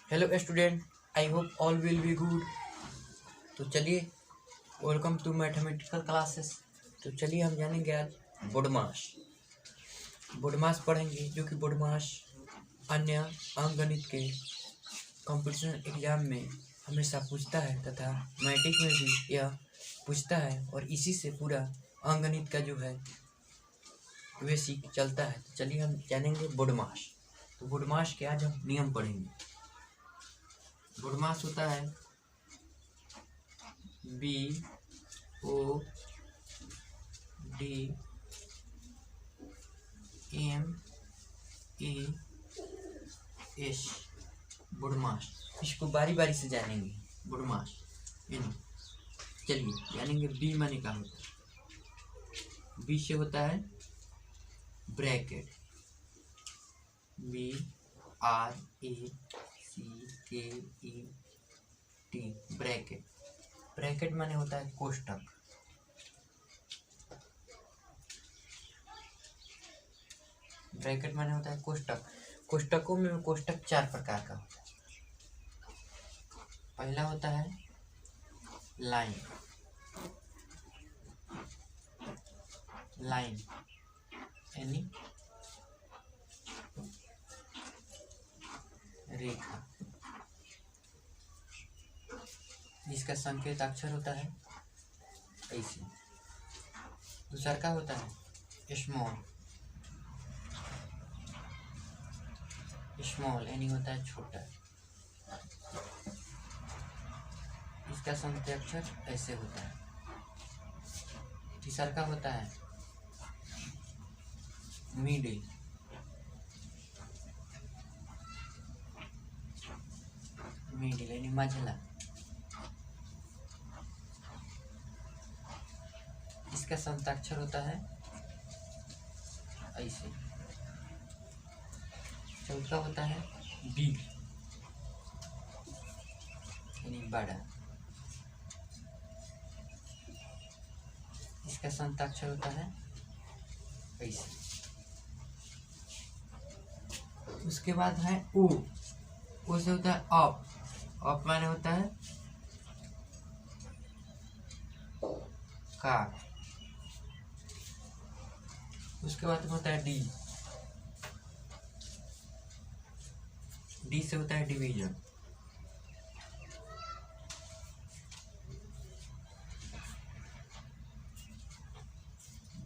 Hello student, I hope all will be good. तो चलिए, welcome to mathematical classes. तो चलिए हम जानेंगे आज बोडमास। बोडमास पढ़ेंगे, जो कि बोडमास अन्य अंकगणित के कंपटीशन एग्जाम में हमेशा पूछता है तथा मैट्रिक में भी यह पूछता है, और इसी से पूरा अंकगणित का जो है बेसिक चलता है। तो चलिए हम जानेंगे बोडमास। तो बोडमास के आज हम नियम पढ़ेंगे। बोडमास होता है BODMAS। बोडमास, इसको बारी बारी से जानेंगे। बोडमास यानी, चलिए जानेंगे। बी माने क्या होता है। बी से होता है ब्रैकेट, BRACKET। ब्रैकेट, ब्रैकेट माने होता है कोष्टक। ब्रैकेट माने होता है कोष्टक। कोष्टकों में कोष्टक चार प्रकार का होता है। पहला होता है लाइन। लाइन यानी रेखा, जिसका संकेत अक्षर होता है ऐसे। दूसरा का होता है स्मॉल। स्मॉल यानी होता है छोटा, इसका संकेत अक्षर ऐसे होता है। तीसरा का होता है मिडिल। मिडिल यानी मझला, इसका संताक्षर होता है ऐसे। चौथा होता है बिग यानी बड़ा, इसका संताक्षर होता है ऐसे। उसके बाद है ओ। ओ से होता है अप। अप माने होता है का। उसके बाद होता है डी। डी से होता है डिवीजन।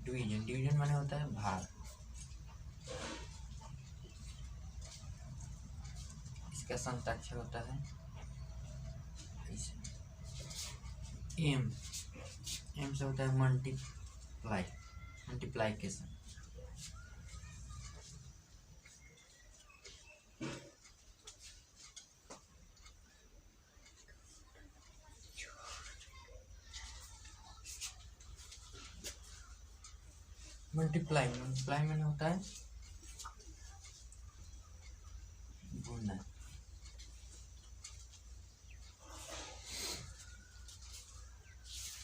डिवीजन, डिवीजन माने होता है भाग। इसका संताक्षर होता है ऐसे। एम। एम से होता है मल्टीप्लाई, मल्टीप्लाइकेशन। मल्टीप्लाई, मल्टीप्लाई में होता है गुणा।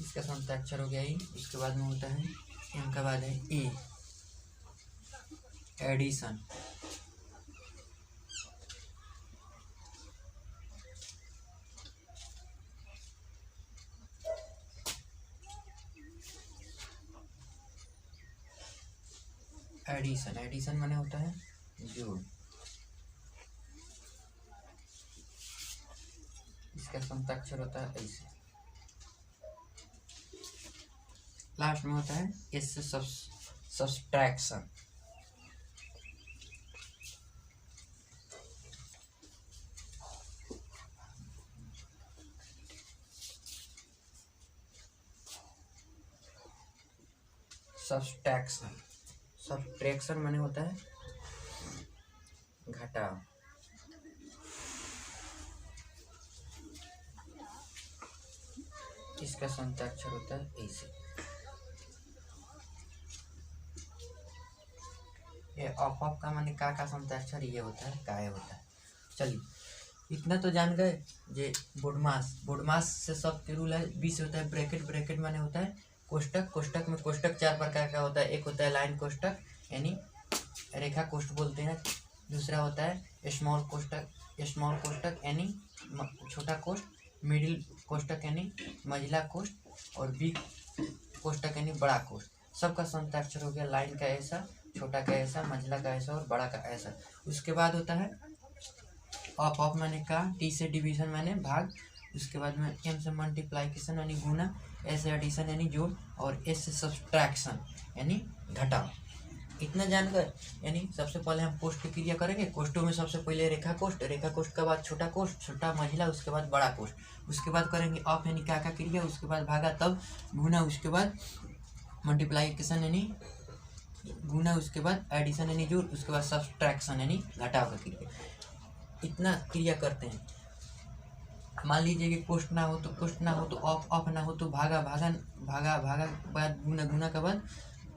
इसका संताक्षर हो गया ई। उसके बाद में होता है एम का बाद है ए, एडिशन। एडिशन, एडिशन माने होता है जोड़। इसका संताक्षर होता है ऐसे। लास्ट में होता है इससे सब्सट्रैक्शन। सब्सट्रैक्शन, सब्सट्रैक्शन माने होता है घटाव। इसका संताक्षर होता है ऐसे। ये अप का माने का संताक्षर ये होता है काय होता है। चलिए इतना तो जान गए। जे बोडमास, बोडमास से सब के रूल है। बी से होता है ब्रैकेट। ब्रैकेट माने होता है कोष्टक। कोष्टक में कोष्टक चार प्रकार का होता है। एक होता है लाइन कोष्टक यानी रेखा कोष्ठ बोलते हैं, दूसरा होता है स्मॉल कोष्टक यानी छोटा कोष्ट, मिडिल कोष्टक यानी मझिला कोष्ट, और बिग कोष्टक यानी बड़ा कोष्ट। सबका संताक्षर हो गया, लाइन का ऐसा, छोटा का ऐसा, मझिला का ऐसा और बड़ा का ऐसा। उसके बाद होता है ऑफ मैंने का, टी से डिवीजन मैंने भाग, उसके बाद में एम से मल्टीप्लाइकेशन यानी गुना, एस से एडिशन यानी जोड़, और एस से सब्सट्रैक्शन यानी घटाव। इतना जानकर यानी सबसे पहले हम कोष्ट की क्रिया करेंगे। कोष्टों में सबसे पहले रेखा कोष्ट के बाद छोटा कोष्ट, छोटा मझिला, उसके बाद बड़ा कोष्ट। उसके बाद करेंगे ऑफ यानी क्या क्रिया, उसके बाद भागा, तब गुना, उसके बाद मल्टीप्लाइकेशन यानी गुना, उसके बाद एडिशन यानी जोड़, उसके बाद सब्सट्रैक्शन यानी घटाव का क्रिया। इतना क्रिया करते हैं। मान लीजिए कि कोष्ट ना हो तो ऑफ ना हो तो भागा के बाद गुना के बाद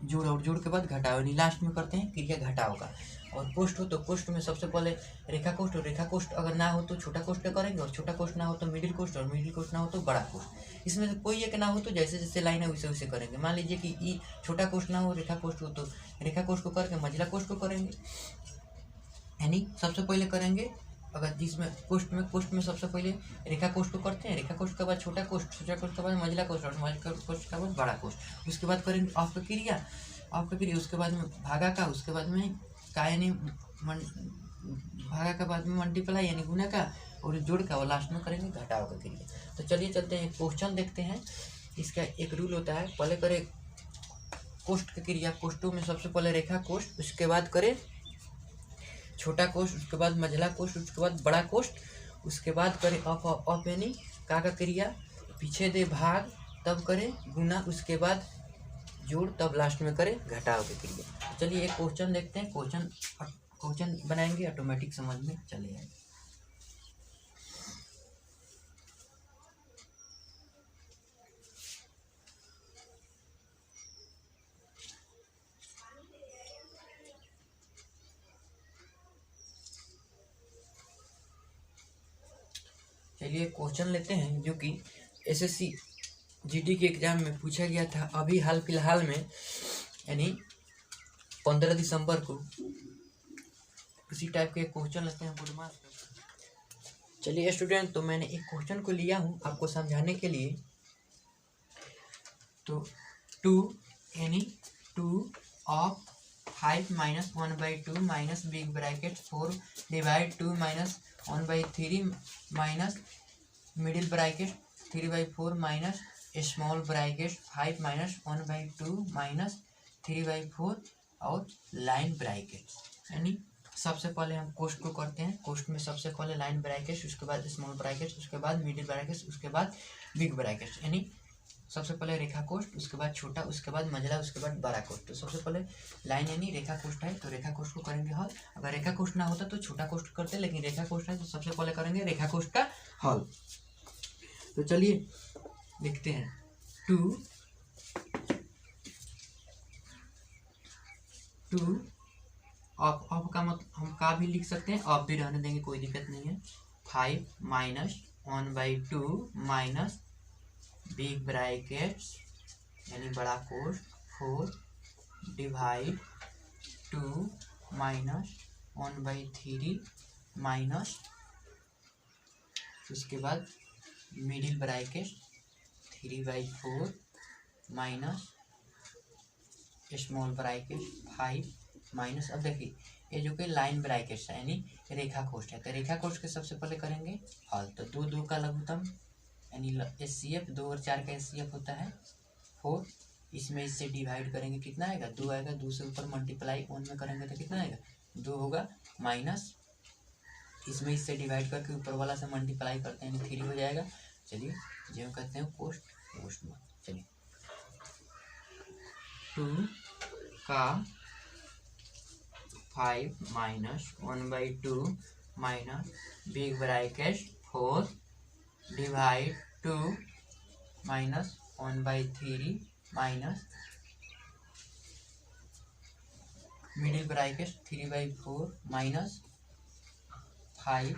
जोड़, और जोड़ के बाद घटाव, यानी लास्ट में करते हैं क्रिया घटाव का। और कोष्ट हो तो कोष्ट में सबसे पहले रेखा कोष्ट, और रेखा कोष्ट अगर ना हो तो छोटा कोष्ट करेंगे, और छोटा कोष्ट ना हो तो मिडिल कोष्ट, और मिडिल कोष्ट ना हो तो बड़ा कोष्ट। इसमें से कोई एक ना हो तो जैसे जैसे लाइन है वैसे वैसे करेंगे। मान लीजिए कि ई छोटा कोष्ट ना हो, रेखा कोष्ट हो, तो रेखा कोष्ट को करके मझिला कोष्ट को करेंगे। यानी सबसे पहले करेंगे, अगर जिसमें कोष्ट में सबसे पहले रेखा कोष्ट को करते हैं, रेखा कोष्ट के बाद छोटा कोष्ट के बाद मझिला कोष्ट, और मझिला कोष्ट के बाद बड़ा कोष्ट। उसके बाद करेंगे ऑफ का क्रिया, उसके बाद में भागा का, उसके बाद में का यानी भागा के बाद में मल्टीप्लाई यानी गुना का, और जोड़ का, और लास्ट में करेंगे घटाव का क्रिया। तो चलिए चलते हैं क्वेश्चन देखते हैं। इसका एक रूल होता है, पहले करें कोष्ट की क्रिया। कोष्टों में सबसे पहले रेखा कोष्ट, उसके बाद करें छोटा कोष्ट, उसके बाद मझिला कोष्ट, उसके बाद बड़ा कोष्ट, उसके बाद करें ऑफ यानी का क्रिया, पीछे दे भाग, तब करें गुना, उसके बाद जोड़, तब लास्ट में करें घटाव की क्रिया। चलिए एक क्वेश्चन देखते हैं। क्वेश्चन बनाएंगे, ऑटोमेटिक समझ में चले जाएगा। चलिए क्वेश्चन लेते हैं, जो कि एसएससी जीडी के एग्जाम में पूछा गया था अभी हाल फिलहाल में, यानी 15 दिसंबर को। उसी टाइप के क्वेश्चन लेते हैं बुढ़मा। चलिए स्टूडेंट, तो मैंने एक क्वेश्चन को लिया हूँ आपको समझाने के लिए। तो 2 यानी 2 of 5 minus 1/2 minus big bracket 4 divide 2 minus 1/3 minus middle bracket 3/4 minus small bracket 5 minus 1/2 minus 3/4 और लाइन ब्रैकेट। यानी सबसे पहले हम कोष्ट को करते हैं। कोष्ट में सबसे पहले लाइन ब्रैकेट, उसके बाद स्मॉल ब्रैकेट, उसके बाद मिडिल ब्रैकेट, उसके बाद बिग ब्रैकेट। यानी सबसे पहले रेखा कोष्ट, उसके बाद छोटा, उसके बाद मझिला, उसके बाद बड़ा कोष्ट। तो सबसे पहले लाइन यानी रेखा कोष्ट है तो रेखा कोष्ट को करेंगे हल। अगर रेखा कोष्ट ना होता तो छोटा कोष्ट करते, लेकिन रेखा कोष्ट है तो सबसे पहले करेंगे रेखा कोष्ट का हल। तो चलिए लिखते हैं 2 ऑफ का मतलब हम का भी लिख सकते हैं, ऑफ भी रहने देंगे, कोई दिक्कत नहीं है। 5 माइनस 1/2 माइनस बिग ब्रैकेट्स यानी बड़ा कोष्ट 4 डिवाइड 2 माइनस 1/3 माइनस, उसके बाद middle bracket 3/4 minus small bracket 5 minus. अब देखिए ये जो कि लाइन ब्रैकेट्स है यानी रेखा कोष्ट है, तो रेखा कोष्ट के सबसे पहले करेंगे हल। तो 2 का लघुत्तम यानी एचसीएफ 2 और 4 का एचसीएफ होता है 4। इसमें इससे डिवाइड करेंगे, कितना आएगा 2 आएगा। 2 से ऊपर मल्टीप्लाई 1 में करेंगे तो कितना आएगा 2 होगा, माइनस इसमें इससे डिवाइड करके ऊपर वाला से मल्टीप्लाई करते हैं 3 हो जाएगा। चलिए जो कहते हैं कोष्ट में। चलिए 2 का 5 minus 1/2 minus big bracket 4 divide 2 minus 1/3 minus middle bracket 3/4 minus 5।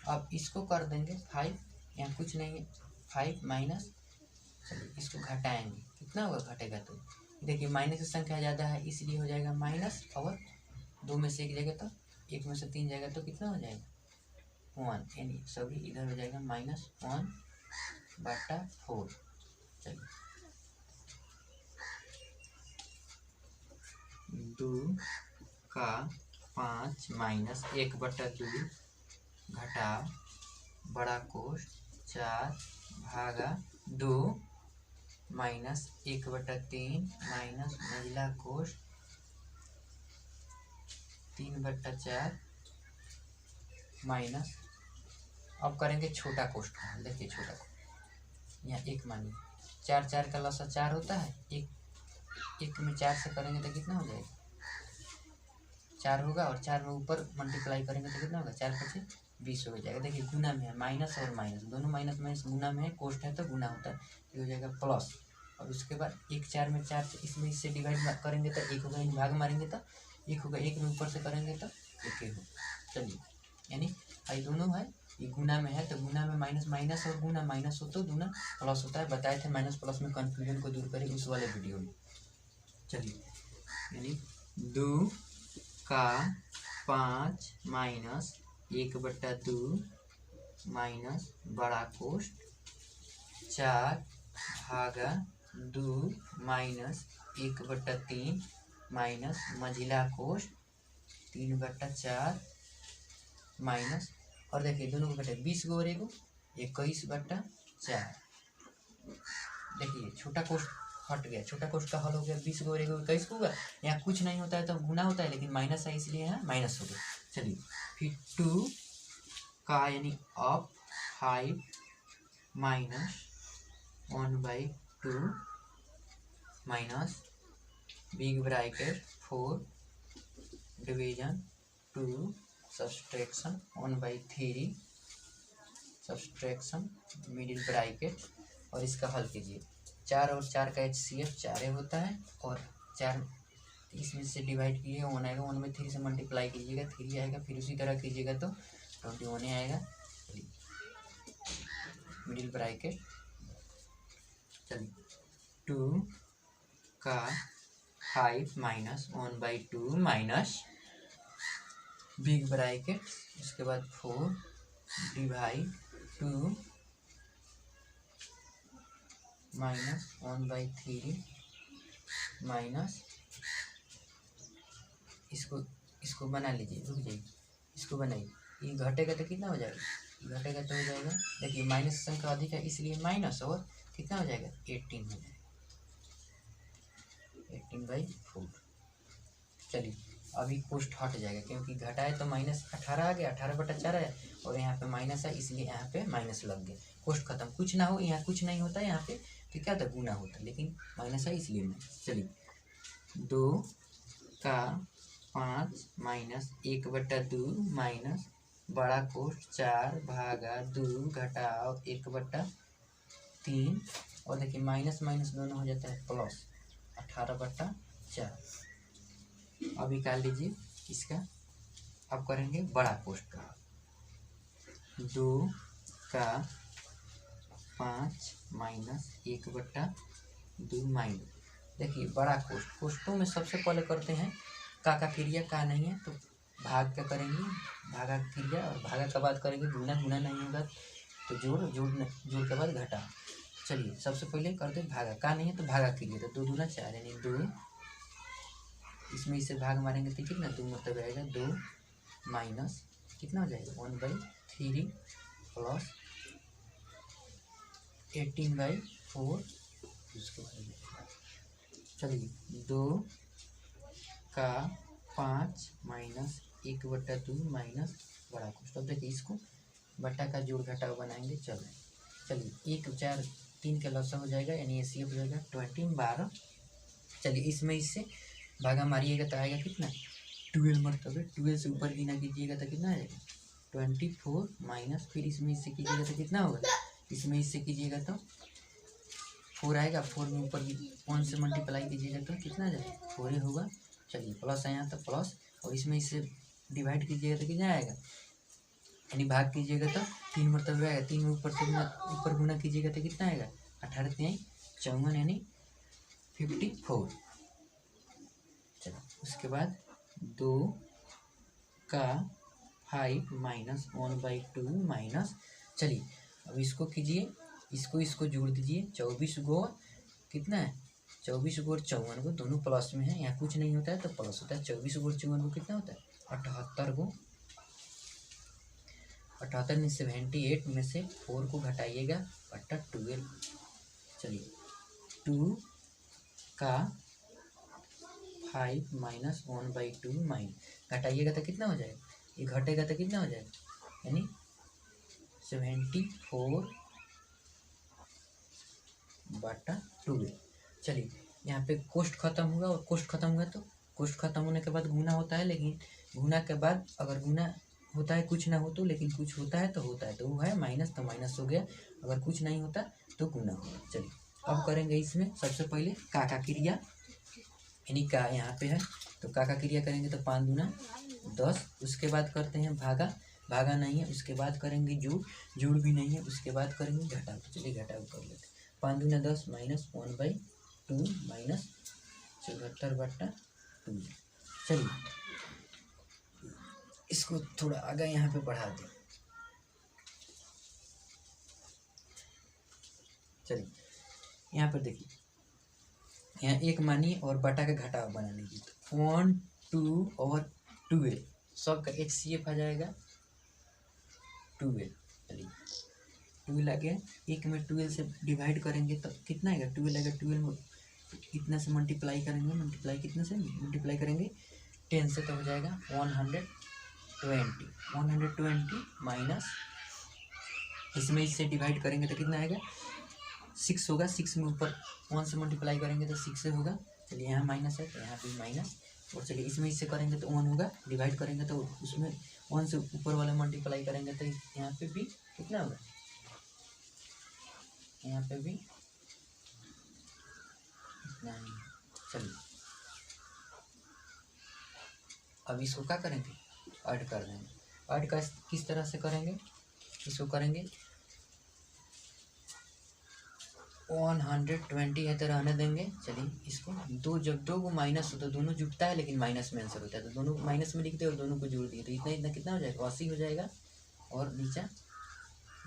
अब इसको कर देंगे 5, यहाँ कुछ नहीं है 5 माइनस, चलिए इसको घटाएंगे, कितना होगा घटेगा तो देखिए माइनस की संख्या ज़्यादा है इसलिए हो जाएगा माइनस, और 2 में से एक जगह तो एक में से 3 जाएगा तो कितना हो जाएगा 1, यानी सभी इधर हो जाएगा -1/4। चलिए 2 का 5 माइनस 1/2 घटा बड़ा कोष्ठ 4/2 माइनस 1/3 माइनस मझिला कोष्ठ 3/4 माइनस, अब करेंगे छोटा कोष्ठ का। देखिए छोटा कोष्ठ यहाँ 1 मानिए 4 का लसा 4 होता है, एक में 4 से करेंगे तो कितना हो जाएगा 4 होगा, और 4 में ऊपर मल्टीप्लाई करेंगे तो कितना होगा 4 × 20 हो जाएगा। देखिए गुना में है, माइनस और माइनस दोनों माइनस माइनस गुना में है, कोष्ठ है तो गुना होता है, ये हो जाएगा प्लस। और उसके बाद 1 4 में 4 इसमें इससे डिवाइड करेंगे तो 1 होगा, भाग मारेंगे तो 1 होगा, 1 में ऊपर से करेंगे तो 1 होगा। चलिए यानी ये दोनों है, ये गुना में है तो गुना में माइनस माइनस और गुना माइनस हो तो गुना प्लस होता है, बताए थे माइनस प्लस में कन्फ्यूजन को दूर करें उस वाले वीडियो में। चलिए यानी 2 का 5 माइनस 1/2 माइनस बड़ा कोष्ठ 4/2 माइनस 1/3 माइनस मझिला कोष्ठ 3/4 माइनस, और देखिए दोनों को घटे 20 को और 21/4। देखिए छोटा कोष्ठ हट गया, छोटा कोष्ठ का हल हो गया 20 को और 21 को होगा। यहाँ कुछ नहीं होता है तो गुना होता है, लेकिन माइनस है इसलिए यहाँ माइनस हो गया। चलिए फिर 2 का यानी up 5 minus 1/2 minus big bracket 4 division 2 subtraction 1/3 subtraction middle bracket, और इसका हल कीजिए। 4 और 4 का HCF 4 होता है, और 4 इसमें से डिवाइड कीजिएगा 1 आएगा, 1 में 3 से मल्टीप्लाई कीजिएगा 3 आएगा, फिर उसी तरह कीजिएगा तो 21 आएगा मिडिल ब्रैकेट। चलिए 2 का 5 माइनस 1/2 माइनस बिग ब्रैकेट, उसके बाद 4 डिवाइड 2 माइनस 1/3 माइनस, इसको बना लीजिए, रुक जाइए, इसको बनाइए, ये घटेगा तो कितना हो जाएगा, घटेगा तो हो जाएगा, देखिए माइनस संख्या अधिक है इसलिए माइनस, और कितना हो जाएगा 18 हो जाएगा 18/4। चलिए अभी कोष्ठ हट जाएगा, क्योंकि घटाए तो माइनस 18 आ गया, 18/4 है, और यहाँ पे माइनस है इसलिए यहाँ पे माइनस लग गया, कोष्ठ खत्म। कुछ ना हो, यहाँ कुछ नहीं होता है, यहाँ पे तो क्या था गुना होता है, लेकिन माइनस है इसलिए नहीं। चलिए 2 का 5 माइनस 1/2 माइनस बड़ा कोष्ठ 4/2 घटाओ 1/3, और देखिए माइनस माइनस दोनों हो जाता है प्लस 18/4। अब निकाल लीजिए इसका, अब करेंगे बड़ा कोष्ठ का। 2 का 5 माइनस 1/2 माइनस, देखिए बड़ा कोष्ठ, कोष्ठों में सबसे पहले करते हैं का क्रिया, का नहीं है तो भाग का करेंगे, भागा क्रिया, और भागा के बाद करेंगे गुना, गुना नहीं होगा तो जोड़, जोड़ के बाद घटा। चलिए सबसे पहले करते हैं भागा, का नहीं है तो भागा क्रिया, तो 2 दूना 4 यानी 2, इसमें इसे भाग मारेंगे तो कितना 2 मतलब आएगा 2 माइनस कितना हो जाएगा 1/3 प्लस 18/4, उसके बाद चलिए 2 का 5 माइनस 1/2 माइनस बड़ा कोष्ठ। अब देखिए इसको बट्टा का जोड़ घटाव बनाएंगे। चलिए 1 4 3 का लसा हो जाएगा, यानी HCF हो जाएगा 20 12। चलिए इसमें इससे भागा मारिएगा तो आएगा कितना 12 मरतबे, 12 से ऊपर गिना कीजिएगा तो कितना आएगा 24 माइनस, फिर इसमें इससे कीजिएगा तो कितना होगा, इसमें इससे कीजिएगा तो 4 आएगा, 4 में ऊपर 1 से मल्टीप्लाई कीजिएगा तो कितना आ जाएगा 4 ही होगा। चलिए प्लस है यहाँ तो प्लस, और इसमें इससे डिवाइड कीजिएगा तो कितना आएगा, यानी भाग कीजिएगा तो 3 मरतबे आएगा, 3 में ऊपर से ऊपर गुना कीजिएगा तो कितना आएगा 18 3 54 यानी 54। चलो उसके बाद 2 का 5 माइनस 1/2 माइनस, चलिए अब इसको कीजिए, इसको जोड़ दीजिए। 24 गो कितना है, 24 गो और 54 गो दोनों प्लस में है, यहाँ कुछ नहीं होता है तो प्लस होता है। 24 गो और 54 गो कितना होता है 78 गो। 78 में 78 में से 4 को घटाइएगा बट्टा 12। चलिए 2 का 5 माइनस 1/2 माइनस, घटाइएगा तो कितना हो जाएगा, ये घटेगा तो कितना हो जाएगा, यानी 74 बटा 12। चलिए यहाँ पे कोष्ट खत्म हुआ, और कोष्ट खत्म हुआ तो कोष्ट खत्म होने के बाद गुना होता है, लेकिन गुना के बाद अगर गुना होता है कुछ ना हो तो, लेकिन कुछ होता है तो वो है माइनस, तो माइनस हो गया। अगर कुछ नहीं होता तो गुना होगा। चलिए अब करेंगे इसमें सबसे पहले का क्रिया, यानी का यहाँ पे है तो का क्रिया करेंगे तो 5 दूना 10। उसके बाद करते हैं भागा नहीं है, उसके बाद करेंगे जोड़ भी नहीं है, उसके बाद करेंगे घटाव। तो चलिए घटाव कर लेते हैं। 5 दूना 10 माइनस 1/2 माइनस 74 बट्टा 2। चलिए इसको थोड़ा आगे यहाँ पे बढ़ा दें। चलिए यहाँ पर देखिए, यहाँ एक मानिए और बटा का घटाव बना लीजिए। तो 1 2 और 12 सबका HCF आ जाएगा 12। चलिए 12 आ गया, एक में 12 से डिवाइड करेंगे तो कितना आएगा, 12 आएगा। 12 में कितना से मल्टीप्लाई करेंगे, कितने से मल्टीप्लाई करेंगे 10 से, तो हो जाएगा 120 माइनस, इसमें इससे डिवाइड करेंगे तो कितना आएगा 6 होगा। 6 में ऊपर 1 से मल्टीप्लाई करेंगे तो 6 से होगा। चलिए यहाँ माइनस है तो यहाँ भी माइनस, और चलिए इसमें इससे करेंगे तो 1 होगा, डिवाइड करेंगे तो उसमें 1 से ऊपर वाले मल्टीप्लाई करेंगे तो यहाँ पे भी कितना होगा, यहाँ पे भी इतना नहीं। चलिए अब इसको क्या करेंगे, ऐड कर देंगे। ऐड का किस तरह से करेंगे, इसको करेंगे 120 है तो रहने देंगे। चलिए इसको जब दो को माइनस होता है दोनों जुटता है, लेकिन माइनस में आंसर होता है, तो दोनों माइनस में लिखते हैं और दोनों को जोड़ दिए तो इतना कितना हो जाएगा 80 हो जाएगा, और नीचे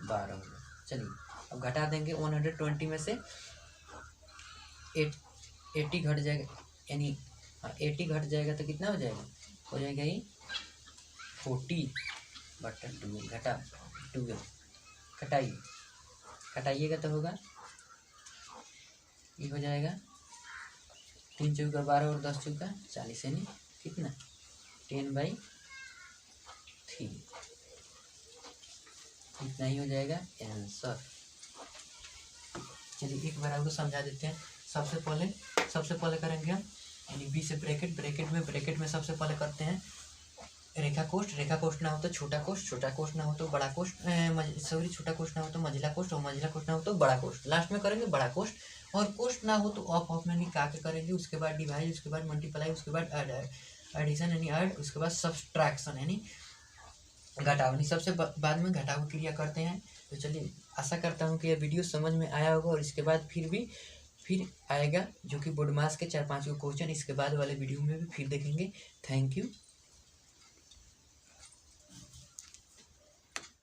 12 होगा। चलिए अब घटा देंगे 120 में से 80 घट जाएगा, यानी 80 घट जाएगा तो कितना हो जाएगा ये 40 बटा 2 घटा 12। घटाइएगा तो होगा ये हो जाएगा 3 चौका 12 और 10 चौका 40, यानी कितना 10/3, इतना ही हो जाएगा आंसर। चलिए एक बार आपको समझा देते हैं। सबसे पहले करेंगे हम, यानी बी से ब्रैकेट में सबसे पहले करते हैं रेखा कोष्ट ना हो तो छोटा कोष्ट ना हो तो बड़ा कोष्ट, छोटा कोष्ट ना हो तो मझिला कोष्ट, और मझिला कोष्ट ना हो तो बड़ा कोष्ट, लास्ट में करेंगे बड़ा कोष्ट। और कोष्ट ना हो तो ऑफ में निकाल के करेंगे, उसके बाद डिवाइड, उसके बाद मल्टीप्लाई, उसके बाद एडिशन यानी ऐड, उसके बाद सब्सट्रैक्शन यानी घटाव, सबसे बाद में घटाव क्रिया करते हैं। तो चलिए आशा करता हूँ कि यह वीडियो समझ में आया होगा, और इसके बाद फिर आएगा जो कि बोर्ड मास के 4-5 क्वेश्चन इसके बाद वाले वीडियो में भी फिर देखेंगे। Thank you.